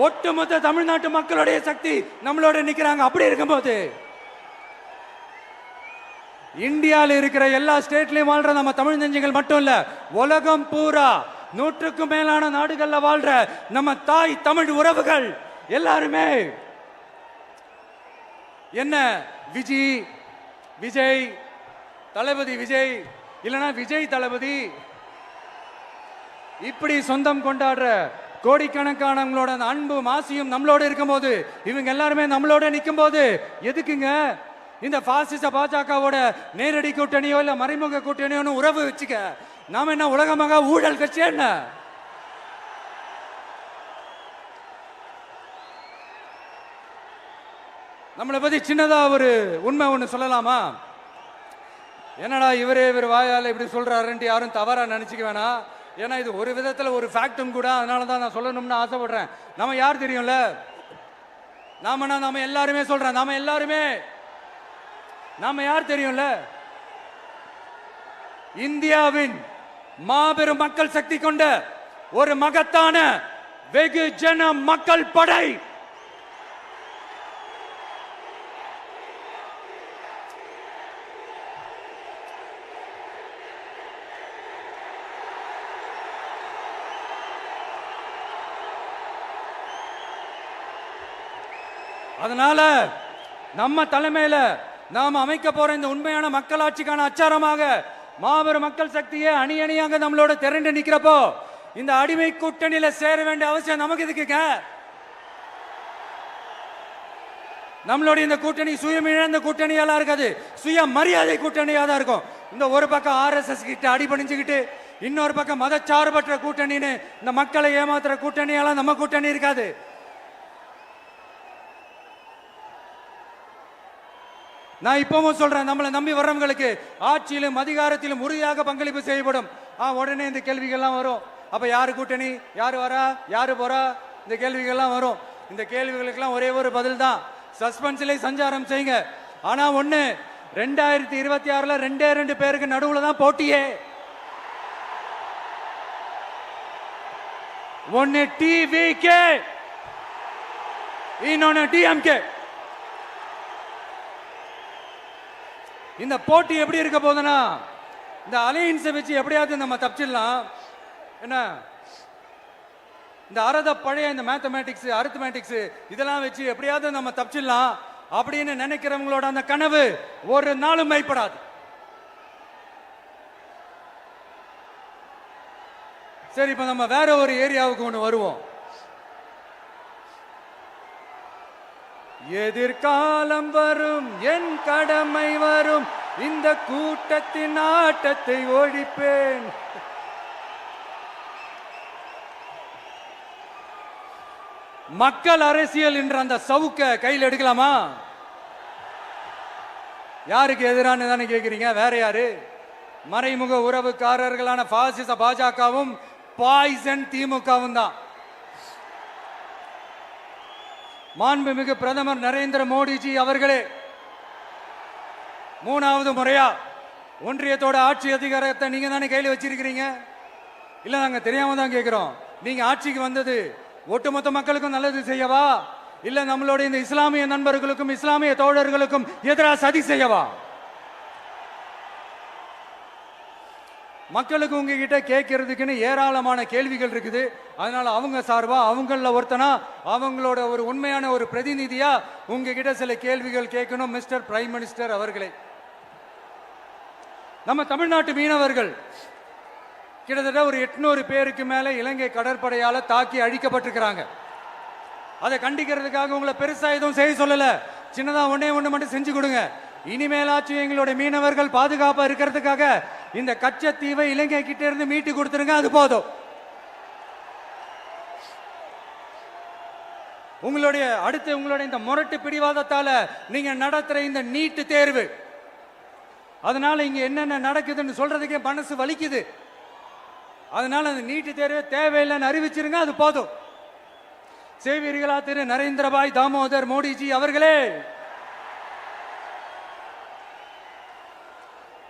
ஒட்டுமொத்த தமிழ்நாட்டு மக்களுடைய சக்தி நம்மளோட நிக்கிறாங்க. அப்படி இருக்கும்போது இந்தியாவில் இருக்கிற எல்லா ஸ்டேட்லயும் வாழ்ற நம்ம தமிழ் நெஞ்சங்கள் மட்டும் இல்ல, உலகம் பூரா 100க்கும் மேலான நாடுகள்ல வாழ்ற நம்ம தாய் தமிழ் உறவுகள் எல்லாருமே என்ன விஜய் தளபதி விஜய் இல்லனா விஜய் தளபதி இப்படி சொந்தம் கொண்டாடுற கோடிக்கணக்கானவங்களோட அன்பு மாசியும் நம்மளோட இருக்கும்போது, இவங்க எல்லாருமே நம்மளோட நிற்கும் போது எதுக்குங்க இந்த பாசிச பாஜகவோட நேரடி கூட்டணியோ இல்ல மறைமுக கூட்டணியோ உறவு வச்சுக்க? நாம என்ன உலகமாக ஊழல் கட்சி? என்ன நம்மளை பத்தி சின்னதா ஒரு உண்மை ஒண்ணு சொல்லலாமா? என்னடா இவர் வாயால இப்படி சொல்றாருன்ட்டு யாரும் தவறா நினைச்சுக்க வேணாம். ஏன்னா இது ஒரு விதத்துல ஒரு ஃபேக்டும் கூட. அதனாலதான் நான் சொல்லணும்னு ஆசைப்படுறேன். நம்ம யார் தெரியும்ல? நாம எல்லாருமே சொல்றேன். நாம யார் தெரியும்ல? இந்தியாவின் மாபெரும் மக்கள் சக்தி கொண்ட ஒரு மகத்தான வெகுஜன மக்கள் படை. அதனால நம்ம தலைமையில நாம் அமைக்க போற இந்த உண்மையான மக்களாட்சிக்கான அச்சாரமாக மாபெரும் மக்கள் சக்தியை அணி அணியாக நம்மளோட திரண்டு நிக்கிறப்போ இந்த அடிமை கூட்டணியில சேர வேண்டிய அவசியம் நமக்கு இருக்குங்க. நம்மளோட இந்த கூட்டணி சுயம் இழந்த கூட்டணியால இருக்காது, சுய மரியாதை கூட்டணியா தான் இருக்கும். இந்த ஒரு பக்கம் RSS கிட்ட அடிபணிஞ்சுக்கிட்டு, இன்னொரு பக்கம் மதச்சார்பற்ற கூட்டணின்னு இந்த மக்களை ஏமாத்துற கூட்டணியால நம்ம கூட்டணி இருக்காது. நான் இப்பவும் சொல்றேன், நம்மளை நம்பி வர்றவங்களுக்கு ஆட்சியிலும் அதிகாரத்திலும் உறுதியாக பங்களிப்பு செய்யப்படும். உடனே இந்த கேள்விகள்லாம் வரும். அப்ப யாரு கூட்டணி, யாரு வரா, யாரு போறா, இந்த கேள்விகள்லாம் வரும். இந்த கேள்விகளுக்கெல்லாம் ஒரே ஒரு பதில் தான், சஸ்பென்ஸ்ல சஞ்சாரம் செய்யுங்க. ஆனா ஒண்ணு, 2026ல 2 பேருக்கு நடுவுல தான் போட்டியே. ஒன்னு TVK, இன்னொன்னு DMK. இந்த போட்டி எப்படி இருக்க போதுன்னா, இந்த அலையன்ஸை வச்சு எப்படியாவது நம்ம தப்பிச்சிடலாம். என்ன இந்த பழைய இந்த மேத்தமேட்டிக்ஸ் அரித்மேட்டிக்ஸ் இதெல்லாம் வச்சு எப்படியாவது நம்ம தப்பிச்சிடலாம் அப்படின்னு நினைக்கிறவங்களோட அந்த கனவு ஒரு நாளும் மைப்படாது. சரி, இப்ப நம்ம வேற ஒரு ஏரியாவுக்கு ஒன்று வருவோம். எதிர்காலம் வரும், என் கடமை வரும், இந்த கூட்டத்தின் ஆட்டத்தை ஒழிப்பேன். மக்கள் அரசியல் என்ற அந்த சவுக்க கையில் எடுக்கலாமா? யாருக்கு எதிரான தானே கேட்கிறீங்க? வேற யாரு? மறைமுக உறவுக்காரர்களான பாசிச பாஜகவும் பாய்சன் திமுகவும் தான். மாண்புமிகு பிரதமர் நரேந்திர மோடிஜி அவர்களே 3வது முறையா ஒன்றியத்தோட ஆட்சி அதிகாரத்தை நீங்க தானே கையில் வச்சிருக்கிறீங்க. இல்ல நாங்க தெரியாம தான் கேட்கிறோம். நீங்க ஆட்சிக்கு வந்தது ஒட்டுமொத்த மக்களுக்கும் நல்லது செய்யவா, இல்ல நம்மளோட இந்த இஸ்லாமிய நண்பர்களுக்கும் இஸ்லாமிய தோழர்களுக்கும் எதிராக சதி செய்யவா? மக்களுக்கு உங்ககிட்ட கேட்கறதுக்குன்னு ஏராளமான கேள்விகள் இருக்குது. அதனால அவங்க சார்பா, அவங்கள ஒருத்தனா, அவங்களோட ஒரு உண்மையான ஒரு பிரதிநிதியா உங்ககிட்ட சில கேள்விகள் கேட்கணும். மிஸ்டர் பிரைம் மினிஸ்டர் அவர்களே, நம்ம தமிழ்நாட்டு மீனவர்கள் கிட்டத்தட்ட ஒரு 800 பேருக்கு மேல இலங்கை கடற்படையால தாக்கி அழிக்கப்பட்டிருக்கிறாங்க. அதை கண்டிக்கிறதுக்காக உங்களை பெருசா எதுவும் செய்ய சொல்லல, சின்னதா ஒண்ணு மட்டும் செஞ்சு கொடுங்க. இனிமேலாச்சும் எங்களுடைய மீனவர்கள் பாதுகாப்பா இருக்கிறதுக்காக இந்த கச்சத்தீவை இலங்கை கிட்ட இருந்து மீட்டு கொடுத்துருங்க, அது போதும். உங்களுடைய இந்த முரட்டு பிடிவாதத்தால நீங்க நடத்துற இந்த நீட்டு தேர்வு, அதனால இங்க என்னென்ன நடக்குதுன்னு சொல்றதுக்கே மனசு வலிக்குது. அதனால அந்த நீட்டு தேர்வு தேவையில்லைன்னு அறிவிச்சிருங்க, அது போதும். செய்வீர்களா திரு நரேந்திரபாய் தாமோதர் மோடிஜி அவர்களே?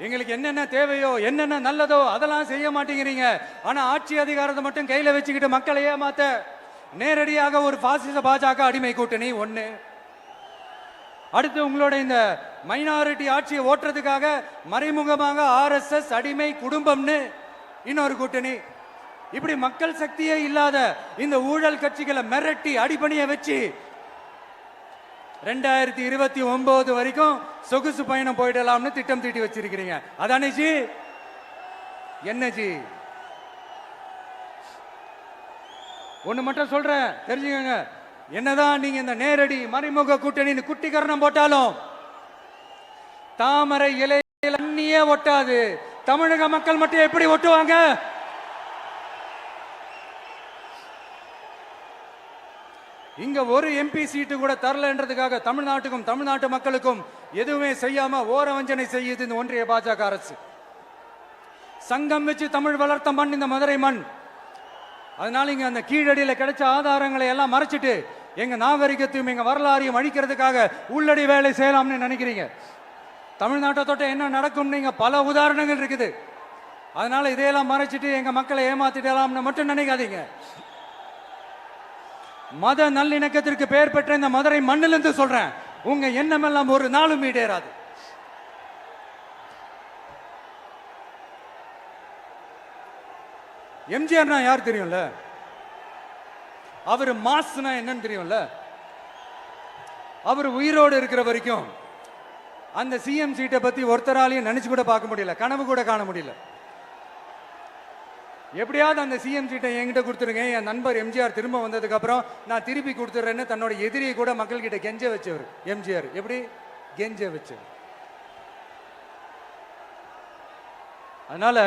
எங்களுக்கு என்னென்ன தேவையோ என்னென்ன நல்லதோ அதெல்லாம் செய்ய மாட்டேங்கிறீங்க. ஆனா ஆட்சி அதிகாரத்தை மட்டும் கையில வச்சுக்கிட்டு மக்களை ஏமாத்த நேரடியாக ஒரு பாசிச பாஜக அடிமை கூட்டணி ஒண்ணு. அடுத்து உங்களோட இந்த மைனாரிட்டி ஆட்சியை ஓட்டுறதுக்காக மறைமுகமாக RSS அடிமை குடும்பம்னு இன்னொரு கூட்டணி. இப்படி மக்கள் சக்தியே இல்லாத இந்த ஊழல் கட்சிகளை மிரட்டி அடிபணிய வச்சு 2029 வரைக்கும் சொகுசு பயணம் போயிடலாம்னு திட்டம் தீட்டி வச்சிருக்கிறீங்க. அதானே ஜி? என்ன ஜி? ஒண்ணு மட்டும் சொல்றேன், தெரிஞ்சுக்கங்க. என்னதான் நீங்க இந்த நேரடி மறைமுக கூட்டணி குட்டிகரணம் போட்டாலும் தாமரை இலையில அண்ணியே ஒட்டாது. தமிழக மக்கள் மட்டும் எப்படி ஒட்டுவாங்க? இங்க ஒரு MP சீட்டு கூட தரலன்றதுக்காக தமிழ்நாட்டுக்கும் தமிழ்நாட்டு மக்களுக்கும் எதுவுமே செய்யாம ஓரவஞ்சனை செய்யுது இந்த ஒன்றிய பாஜக அரசு. சங்கம் வச்சு தமிழ் வளர்த்த மண் இந்த மதுரை மண். அதனால இங்க அந்த கீழடியில கிடைச்ச ஆதாரங்களை எல்லாம் மறைச்சிட்டு எங்க நாகரிகத்தையும் எங்க வரலாறையும் அழிக்கிறதுக்காக உள்ளடி வேலை செய்யலாம்னு நினைக்கிறீங்க. தமிழ்நாட்டை தொட்ட என்ன நடக்கும் நீங்க பல உதாரணங்கள் இருக்குது. அதனால இதையெல்லாம் மறைச்சிட்டு எங்க மக்களை ஏமாத்திடலாம்னு மட்டும் நினைக்காதீங்க. மத நல்லிணக்கத்திற்கு பெயர் பெற்ற இந்த மதுரை மண்ணிலிருந்து சொல்றேன், உங்க எண்ணமெல்லாம் ஒரு நாளும் ஈடேறாது. எம்ஜிஆர்னா யார் தெரியும்ல? அவர் மாஸ்னா என்னன்னு தெரியும்ல? அவர் உயிரோடு இருக்கிற வரைக்கும் அந்த சிஎம் சீட்டை பத்தி ஒருத்தராலையும் நினைச்சு கூட பார்க்க முடியல, கனவு கூட காண முடியல. எப்படியாவது அந்த சிஎம் சீட்டை என்கிட்ட கொடுத்துருங்க, என் நண்பர் எம்ஜிஆர் திரும்ப வந்ததுக்கு அப்புறம் நான் திருப்பி கொடுத்துறேன்னு தன்னோட எதிரியை கூட மக்கள் கிட்ட கெஞ்ச வச்சவர் எம்ஜிஆர். எப்படி கெஞ்ச வச்சவர்? அதனால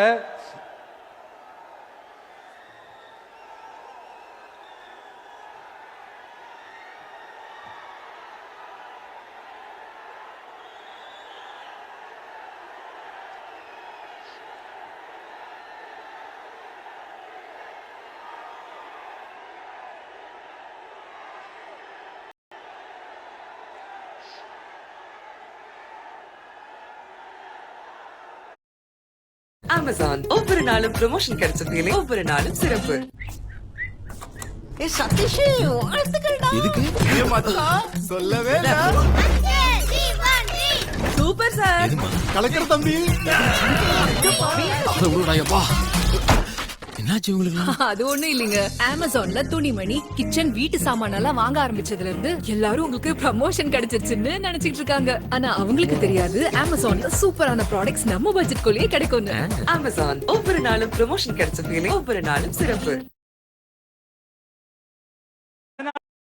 Amazon ஒவ்வொரு நாளும் ப்ரமோஷன் கிடைச்சதுல ஒவ்வொரு நாளும் சிறப்பு. சதீஷ் வாழ்த்துக்கள்டா. இதுக்கு சொல்லவே சூப்பர் சார். கலக்கிற தம்பி. என்னாச்சு உங்களுக்கு? அது ஒண்ணும் இல்லைங்க. அமேசான்ல துணிமணி, கிச்சன், வீட்டு சாமான் எல்லாம் வாங்க ஆரம்பிச்சதுல இருந்து எல்லாரும் உங்களுக்கு ப்ரமோஷன் கிடைச்சிருச்சுன்னு நினைச்சிட்டு இருக்காங்க. ஆனா அவங்களுக்கு தெரியாது அமேசான்ல சூப்பரான ப்ராடக்ட்ஸ் நம்ம பட்ஜெட் குள்ளேயே கிடைக்கும்னு. Amazon ஒவ்வொரு நாளும் ப்ரமோஷன் கிடைச்சதுல ஒவ்வொரு நாளும் சிறப்பு.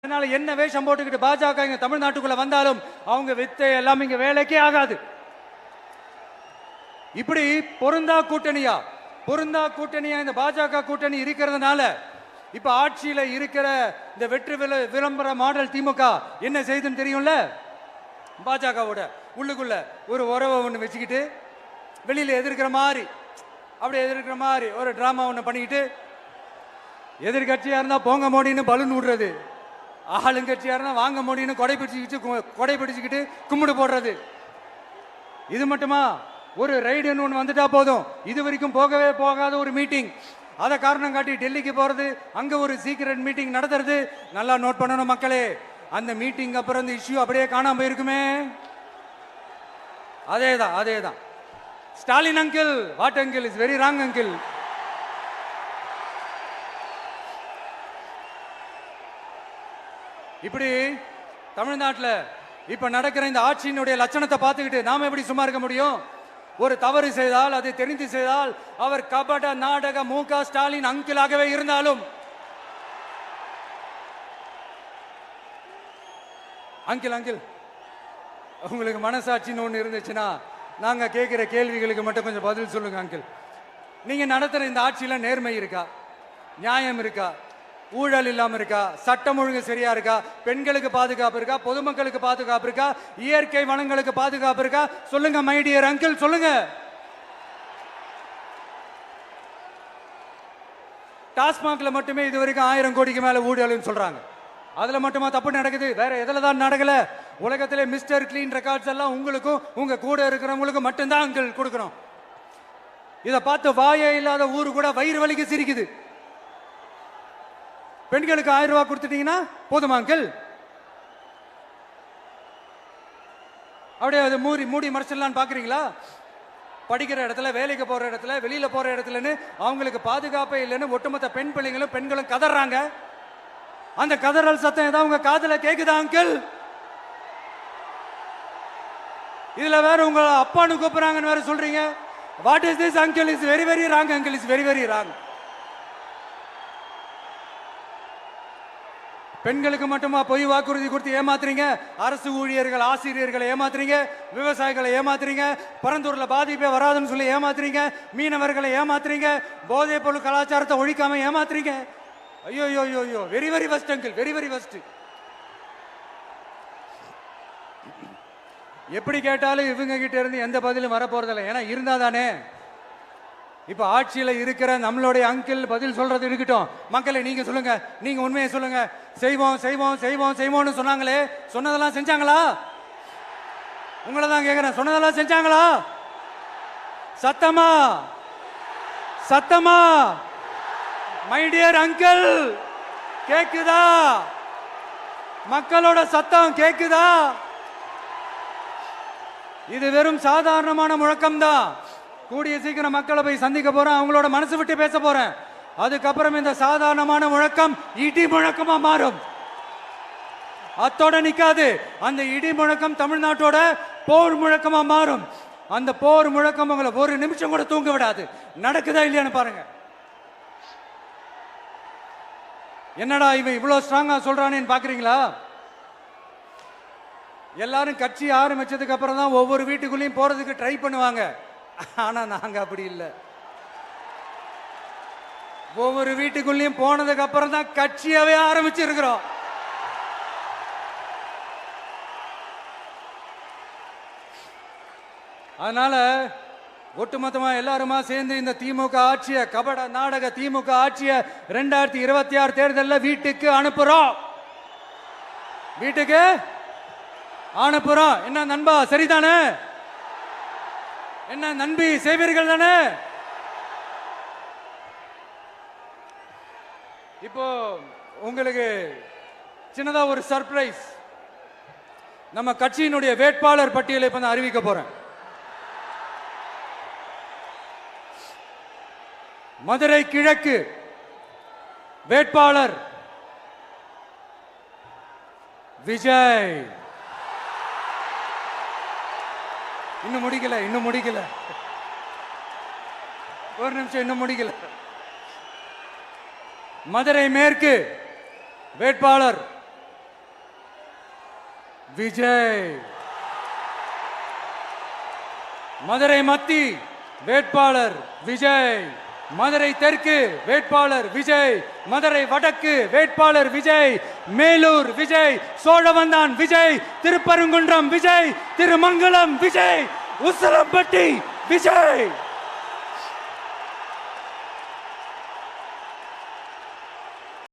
அதனால என்ன வேஷம் போட்டுக்கிட்டு பாஜக இங்க தமிழ்நாட்டுக்குள்ள வந்தாலும் அவங்க வித்தை எல்லாம் இங்க வேலைக்கே ஆகாது. இப்படி பொருந்தா கூட்டணியா இந்த பாஜக கூட்டணி இருக்கிறதுனால இப்ப ஆட்சியில இருக்கிற இந்த வெற்றி விளம்பர மாடல் திமுக என்ன செய்துன்னு தெரியும்ல? பாஜகவோட உள்ளுக்குள்ள ஒரு உறவை ஒண்ணு வச்சுக்கிட்டு வெளியில எதிர்க்கிற மாதிரி ஒரு டிராமா ஒண்ணு பண்ணிக்கிட்டு, எதிர்கட்சியா இருந்தா போங்க மோடின்னு பலூன் விடுறது, ஆளுங்கட்சியா இருந்தா வாங்க மோடின்னு கொடை பிடிச்சுக்கிட்டு கும்பிடு போடுறது. இது மட்டுமா? ஒரு ரைடுன்னு ஒன்று வந்துட்டா போதும், இது வரைக்கும் போகவே போகாத ஒரு மீட்டிங், அதை காரணம் காட்டி டெல்லிக்கு போறது, அங்க ஒரு சீக்ரெட் மீட்டிங் நடத்துறது. நல்லா நோட் பண்ணணும் மக்களே, அந்த மீட்டிங் அப்புறம் இந்த இஷ்யூ அப்படியே காணாம போயிருக்குமே. அதேதான் Stalin uncle, what uncle is very wrong uncle. இப்படி தமிழ்நாட்டில் இப்ப நடக்கிற இந்த ஆட்சியினுடைய லட்சணத்தை பார்த்துக்கிட்டு நாம எப்படி சும்மா இருக்க முடியும்? ஒரு தவறு செய்தால், அதை தெரிந்து செய்தால், அவர் கபட நாடக மு.க. ஸ்டாலின் அங்கிளாகவே இருந்தாலும், அங்கிள் உங்களுக்கு மனசாட்சின்னு ஒன்று இருந்துச்சுன்னா நாங்க கேட்கிற கேள்விகளுக்கு மட்டும் கொஞ்சம் பதில் சொல்லுங்க அங்கிள். நீங்க நடத்துற இந்த ஆட்சியில நேர்மை இருக்கா? நியாயம் இருக்கா? ஊழல் இல்லாம இருக்கா? சட்டம் ஒழுங்கு சரியா இருக்கா? பெண்களுக்கு பாதுகாப்பு இருக்கா? பொதுமக்களுக்கு பாதுகாப்பு இருக்கா? இயற்கை வளங்களுக்கு பாதுகாப்பு இருக்கா? சொல்லுங்க மை டியர் அங்கிள், சொல்லுங்க. டாஸ்மாக்ல மட்டுமே இது வரைக்கும் 1000 கோடிக்கு மேல ஊழல்னு சொல்றாங்க. அதுல மட்டுமா தப்பு நடக்குது? வேற எதுல தான் நடக்கல? உலகத்திலே மிஸ்டர் கிளீன் ரெக்கார்ட்ஸ் எல்லாம் உங்களுக்கும் உங்க கூட இருக்கிறவங்களுக்கும் மட்டும்தான் அங்கிள் கொடுக்கணும். இதை பார்த்து வாயே இல்லாத ஊரு கூட வயிறு வலிக்கு சிரிக்குது. பெண்களுக்கு 1000 ரூபாய் கொடுத்துட்டீங்கன்னா போதுமா அங்கிள்? அப்படியே அது மூடி மறைச்சிடலான்னு பாக்குறீங்களா? படிக்கிற இடத்துல, வேலைக்கு போற இடத்துல, வெளியில போற இடத்துலன்னு அவங்களுக்கு பாதுகாப்பே இல்லைன்னு ஒட்டுமொத்த பெண்களும் கதறாங்க. அந்த கதறல் சத்தம் ஏதாவது உங்க காதுல கேக்குதா அங்கிள்? இதுல வேற உங்க அப்பான்னு கூப்பிடுறாங்கன்னு வேற சொல்றீங்க. What is this uncle? Is very very wrong uncle, is very very wrong. பெண்களுக்கு மட்டுமா பொய் வாக்குறுதி கொடுத்து ஏமாத்துறீங்க? அரசு ஊழியர்கள், ஆசிரியர்களை ஏமாத்துறீங்க, விவசாயிகளை ஏமாத்துறீங்க, பரந்தூர்ல பாதிப்பே வராதுன்னு சொல்லி ஏமாத்துறீங்க, மீனவர்களை ஏமாத்துறீங்க, போதைப் பொருள் கலாச்சாரத்தை ஒழிக்காம ஏமாத்துறீங்க. ஐயோ ஐயோ ஐயோ, very very first uncle, very very first. எப்படி கேட்டாலும் இவங்க கிட்ட இருந்து எந்த பதிலும் வரப்போறதில்லை. ஏன்னா இருந்தா தானே. இப்ப ஆட்சியில இருக்கிற நம்மளுடைய அங்கிள் பதில் சொல்றது இருக்கட்டும். மக்களை நீங்க சொல்லுங்க, நீங்க உண்மையை சொல்லுங்க. செய்வோம் செய்வோம் செய்வோம் செய்வோம்னு சொன்னாங்களே, சொன்னதெல்லாம் செஞ்சாங்களா? உங்களை தான் கேக்குறேன், சொன்னதெல்லாம் செஞ்சாங்களா? சத்தமா சத்தமா மை டியர் அங்கிள், கேக்குதா? மக்களோட சத்தம் கேக்குதா? இது வெறும் சாதாரணமான முழக்கம் தான். கூடிய சீக்கிரம் மக்களை போய் சந்திக்க போறேன், அவங்களோட மனசு விட்டு பேச போறேன். அதுக்கப்புறம் இந்த சாதாரணமான முழக்கம் இடி முழக்கமா மாறும். அத்தோட நிக்காது. அந்த இடி முழக்கம் தமிழ்நாட்டோட போர் முழக்கமா மாறும். அந்த போர் முழக்கம் உங்களை ஒரு நிமிஷம் கூட தூங்க விடாது. நடக்குதா இல்லையான்னு பாருங்க. என்னடா இவன் இவ்வளவு ஸ்ட்ராங்கா சொல்றானேன்னு பாக்குறீங்களா? எல்லாரும் கட்சி ஆரம்பிச்சதுக்கு அப்புறம் தான் ஒவ்வொரு வீட்டுக்குள்ளேயும் போறதுக்கு ட்ரை பண்ணுவாங்க. ஆனா நாங்க அப்படி இல்லை. ஒவ்வொரு வீட்டுக்குள்ளேயும் போனதுக்கு அப்புறம் தான் கட்சியாவே ஆரம்பிச்சிருக்கிறோம். அதனால ஒட்டுமொத்தமா எல்லாருமா சேர்ந்து இந்த திமுக ஆட்சிய, கபட நாடக திமுக ஆட்சிய 2026 தேர்தலில் வீட்டுக்கு அனுப்புறோம். வீட்டுக்கு அனுப்புறோம். என்ன நண்பா, சரிதானே? என்ன நண்பி, செய்வீர்கள் தானே? இப்போ உங்களுக்கு சின்னதா ஒரு சர்ப்ரைஸ். நம்ம கட்சியினுடைய வேட்பாளர் பட்டியலை இப்ப நான் அறிவிக்க போறேன். மதுரை கிழக்கு வேட்பாளர் விஜய். இன்னும் முடிக்கல. ஒரு நிமிஷம், இன்னும் முடிக்கல. மதுரை மேற்கு வேட்பாளர் விஜய். மதுரை மத்தி வேட்பாளர் விஜய். மதுரை தெற்கு வேட்பாளர் விஜய். மதுரை வடக்கு வேட்பாளர் விஜய். மேலூர் விஜய். சோழவந்தான் விஜய். திருப்பரங்குன்றம் விஜய். திருமங்கலம் விஜய். உசிலம்பட்டி விஜய்.